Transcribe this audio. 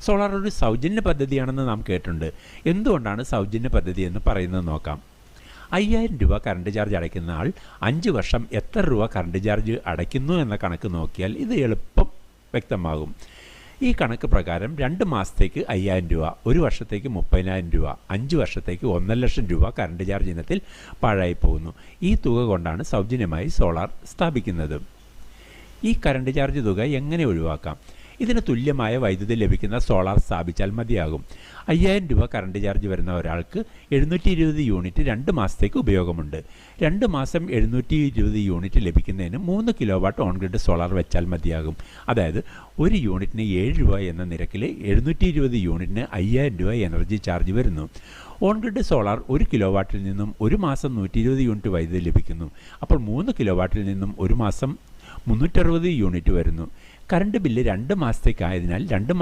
Solar ഒരു സൗജന്യ പദ്ധതിയാണെന്ന് നാം കേട്ടിട്ടുണ്ട്. എന്തുകൊണ്ടാണ് സൗജന്യ പദ്ധതി എന്ന് പറയുന്നത് നോക്കാം. 5000 രൂപ കറണ്ട് ചാർജ് അടയ്ക്കുന്ന ആൾ 5 വർഷം എത്ര രൂപ കറണ്ട് ചാർജ് അടയ്ക്കുന്നു എന്ന കണക്ക് നോക്കിയാൽ ഇത് എളുപ്പം വ്യക്തമാകും. ഈ കണക്ക് പ്രകാരം 2 മാസത്തേക്ക് 5000 രൂപ, 1 വർഷത്തേക്ക് 30,000 രൂപ, 5 വർഷത്തേക്ക് 1,00,000 രൂപ കറണ്ട് ചാർജ് ഇനത്തിൽ പാഴായി പോകുന്നു. ഈ തുക കൊണ്ടാണ് സൗജന്യമായി സോളാർ സ്ഥാപിക്കുന്നത്. ഈ കറണ്ട് ചാർജ് തുക എങ്ങനെ ഒഴിവാക്കാം? ഇതിന് തുല്യമായ വൈദ്യുതി ലഭിക്കുന്ന സോളാർ സ്ഥാപിച്ചാൽ മതിയാകും. 5000 രൂപ കറണ്ട് ചാർജ് വരുന്ന ഒരാൾക്ക് 720 യൂണിറ്റ് 2 മാസത്തേക്ക് ഉപയോഗമുണ്ട്. 2 മാസം 720 യൂണിറ്റ് ലഭിക്കുന്നതിന് 3 kilo watt on grid solar വെച്ചാൽ മതിയാകും. അതായത് ഒരു യൂണിറ്റിന് 7 രൂപ എന്ന നിരക്കിൽ 720 യൂണിറ്റിന് 5000 രൂപ എനർജി ചാർജ് വരുന്നു. ഓൺ ഗ്രിഡ് സോളാർ 1 കിലോ വാട്ടിൽ നിന്നും ഒരു മാസം 120 യൂണിറ്റ് വൈദ്യുതി ലഭിക്കുന്നു. അപ്പോൾ 3 കിലോ വാട്ടിൽ നിന്നും ഒരു മാസം 360 യൂണിറ്റ് വരുന്നു. Current bill 2 മാസത്തേക്കായതിനാൽ 2